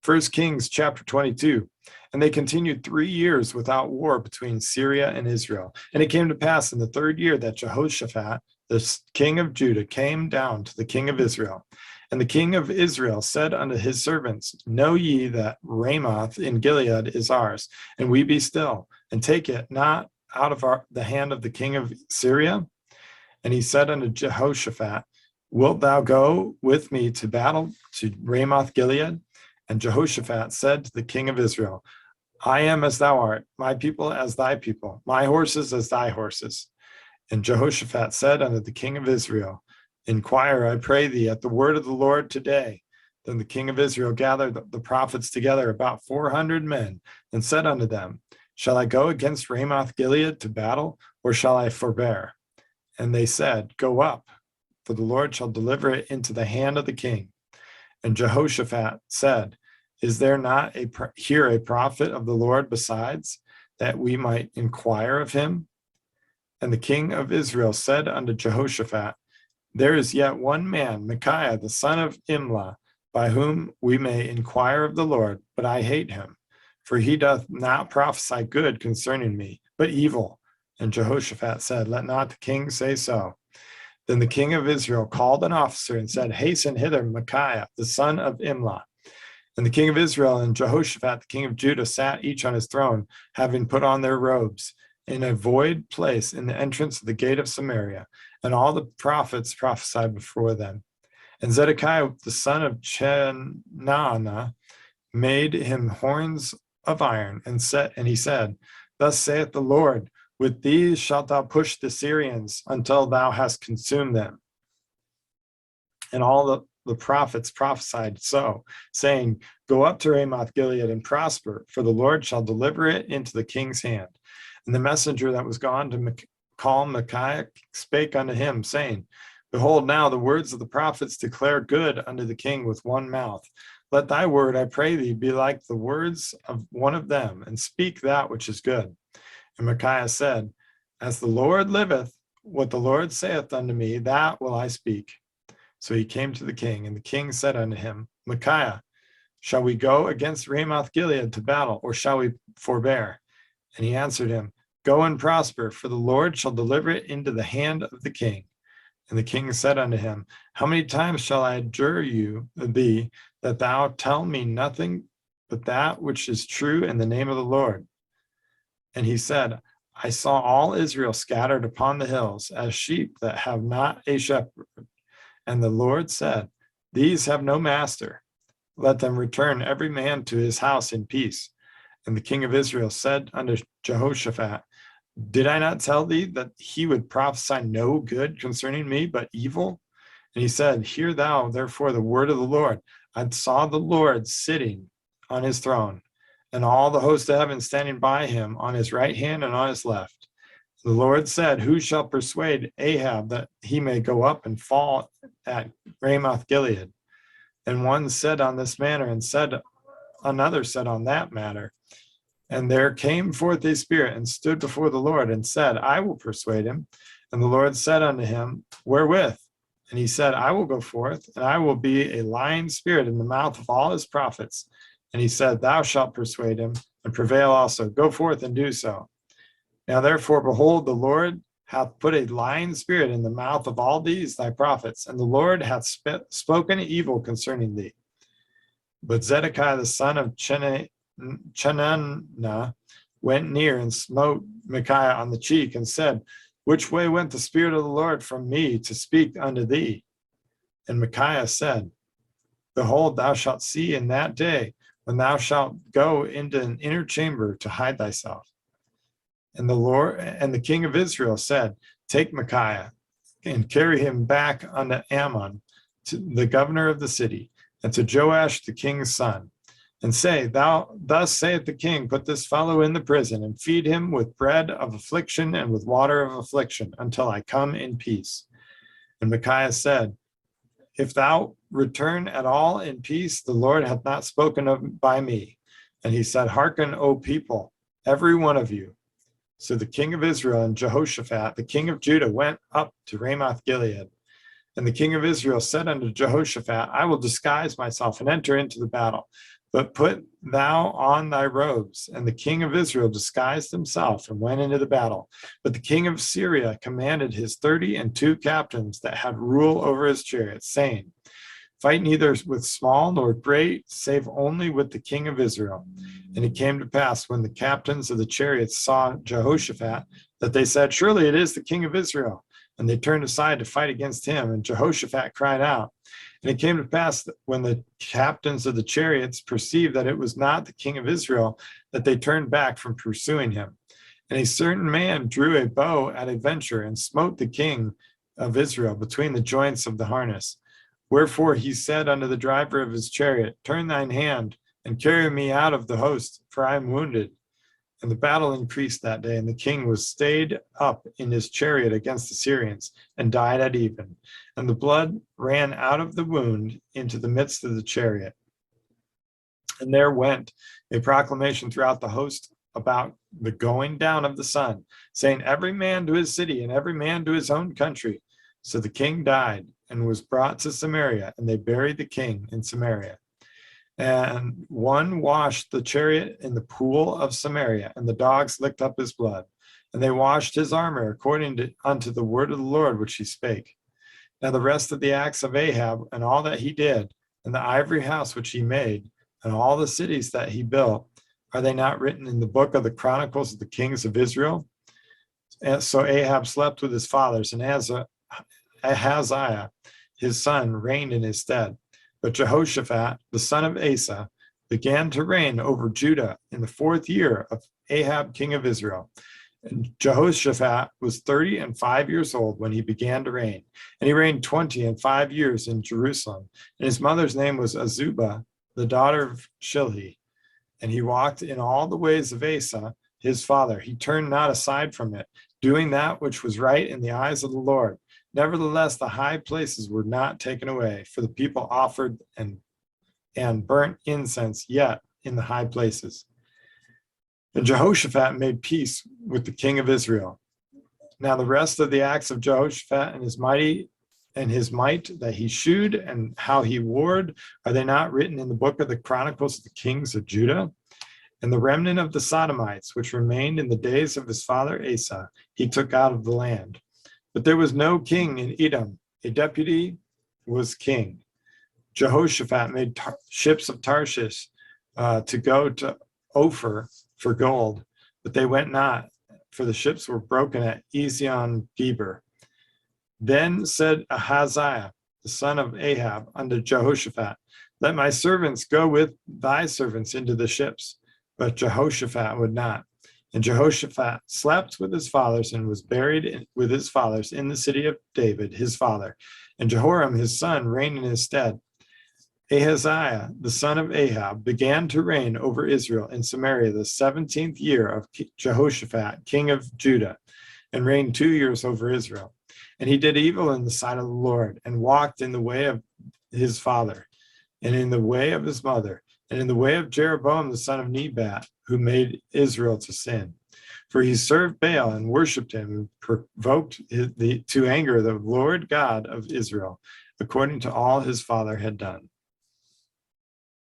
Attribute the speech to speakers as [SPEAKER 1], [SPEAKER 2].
[SPEAKER 1] 1 Kings chapter 22. And they continued 3 years without war between Syria and Israel. And it came to pass in the 3rd year that Jehoshaphat, the king of Judah, came down to the king of Israel. And the king of Israel said unto his servants, Know ye that Ramoth in Gilead is ours, and we be still, and take it not out of the hand of the king of Syria? And he said unto Jehoshaphat, Wilt thou go with me to battle to Ramoth Gilead? And Jehoshaphat said to the king of Israel, I am as thou art, my people as thy people, my horses as thy horses. And Jehoshaphat said unto the king of Israel, Inquire, I pray thee, at the word of the Lord today. Then the king of Israel gathered the prophets together, about 400 men, and said unto them, Shall I go against Ramoth Gilead to battle, or shall I forbear? And they said, Go up, for the Lord shall deliver it into the hand of the king. And Jehoshaphat said, Is there not here a prophet of the Lord besides, that we might inquire of him? And the king of Israel said unto Jehoshaphat, There is yet one man, Micaiah, the son of Imlah, by whom we may inquire of the Lord, but I hate him, for he doth not prophesy good concerning me, but evil. And Jehoshaphat said, Let not the king say so. Then the king of Israel called an officer and said, Hasten hither Micaiah, the son of Imlah. And the king of Israel and Jehoshaphat, the king of Judah, sat each on his throne, having put on their robes, in a void place in the entrance of the gate of Samaria. And all the prophets prophesied before them. And Zedekiah, the son of Chenaanah, made him horns of iron, and he said, Thus saith the Lord, with these shalt thou push the Syrians until thou hast consumed them. And all the prophets prophesied so, saying, Go up to Ramoth Gilead and prosper, for the Lord shall deliver it into the king's hand. And the messenger that was gone to call Micaiah spake unto him, saying, Behold, now the words of the prophets declare good unto the king with one mouth. Let thy word, I pray thee, be like the words of one of them, and speak that which is good. And Micaiah said, As the Lord liveth, what the Lord saith unto me, that will I speak. So he came to the king, and the king said unto him, Micaiah, shall we go against Ramoth Gilead to battle, or shall we forbear? And he answered him, Go and prosper, for the Lord shall deliver it into the hand of the king. And the king said unto him, How many times shall I adjure thee, that thou tell me nothing but that which is true in the name of the Lord? And he said, I saw all Israel scattered upon the hills, as sheep that have not a shepherd. And the Lord said, These have no master. Let them return every man to his house in peace. And the king of Israel said unto Jehoshaphat, Did I not tell thee that he would prophesy no good concerning me, but evil? And he said, Hear thou therefore the word of the Lord. I saw the Lord sitting on his throne, and all the host of heaven standing by him on his right hand and on his left. The Lord said, Who shall persuade Ahab that he may go up and fall at Ramoth Gilead? And one said on this manner, and another said on that matter. And there came forth a spirit and stood before the Lord and said, I will persuade him. And the Lord said unto him, Wherewith? And he said, I will go forth, and I will be a lying spirit in the mouth of all his prophets. And he said, Thou shalt persuade him, and prevail also. Go forth and do so. Now therefore, behold, the Lord hath put a lying spirit in the mouth of all these thy prophets, and the Lord hath spoken evil concerning thee. But Zedekiah the son of Chenaanah went near and smote Micaiah on the cheek, and said, Which way went the Spirit of the Lord from me to speak unto thee? And Micaiah said, Behold, thou shalt see in that day, when thou shalt go into an inner chamber to hide thyself. And the king of Israel said, Take Micaiah, and carry him back unto Ammon, to the governor of the city, and to Joash the king's son, and say, Thus saith the king, Put this fellow in the prison, and feed him with bread of affliction and with water of affliction, until I come in peace. And Micaiah said, If thou return at all in peace, the Lord hath not spoken by me. And he said, Hearken, O people, every one of you. So the king of Israel and Jehoshaphat, the king of Judah, went up to Ramoth Gilead. And the king of Israel said unto Jehoshaphat, I will disguise myself and enter into the battle. But put thou on thy robes. And the king of Israel disguised himself and went into the battle. But the king of Syria commanded his 32 captains that had rule over his chariots, saying, Fight neither with small nor great, save only with the king of Israel. And it came to pass, when the captains of the chariots saw Jehoshaphat, that they said, Surely it is the king of Israel. And they turned aside to fight against him. And Jehoshaphat cried out. And it came to pass that when the captains of the chariots perceived that it was not the king of Israel, that they turned back from pursuing him. And a certain man drew a bow at a venture and smote the king of Israel between the joints of the harness. Wherefore he said unto the driver of his chariot, Turn thine hand and carry me out of the host, for I am wounded. And the battle increased that day, and the king was stayed up in his chariot against the Syrians, and died at even. And the blood ran out of the wound into the midst of the chariot. And there went a proclamation throughout the host about the going down of the sun, saying, Every man to his city, and every man to his own country. So the king died, and was brought to Samaria, and they buried the king in Samaria. And one washed the chariot in the pool of Samaria, and the dogs licked up his blood. And they washed his armor according unto the word of the Lord which he spake. Now the rest of the acts of Ahab, and all that he did, and the ivory house which he made, and all the cities that he built, are they not written in the book of the Chronicles of the kings of Israel? And so Ahab slept with his fathers, and Ahaziah, his son, reigned in his stead. But Jehoshaphat, the son of Asa, began to reign over Judah in the 4th year of Ahab, king of Israel. And Jehoshaphat was 35 years old when he began to reign. And he reigned 25 years in Jerusalem. And his mother's name was Azubah, the daughter of Shilhi. And he walked in all the ways of Asa, his father. He turned not aside from it, doing that which was right in the eyes of the Lord. Nevertheless, the high places were not taken away, for the people offered and burnt incense yet in the high places. And Jehoshaphat made peace with the king of Israel. Now the rest of the acts of Jehoshaphat and his might that he shewed, and how he warred, are they not written in the book of the Chronicles of the kings of Judah? And the remnant of the Sodomites, which remained in the days of his father Asa, he took out of the land. But there was no king in Edom. A deputy was king. Jehoshaphat made ships of Tarshish to go to Ophir for gold, but they went not, for the ships were broken at Ezion Geber. Then said Ahaziah, the son of Ahab, unto Jehoshaphat, Let my servants go with thy servants into the ships. But Jehoshaphat would not. And Jehoshaphat slept with his fathers and was buried with his fathers in the city of David, his father. And Jehoram, his son, reigned in his stead. Ahaziah, the son of Ahab, began to reign over Israel in Samaria the 17th year of Jehoshaphat, king of Judah, and reigned 2 years over Israel. And he did evil in the sight of the Lord, and walked in the way of his father, and in the way of his mother, and in the way of Jeroboam the son of Nebat, who made Israel to sin. For he served Baal and worshipped him, and provoked to anger the Lord God of Israel, according to all his father had done.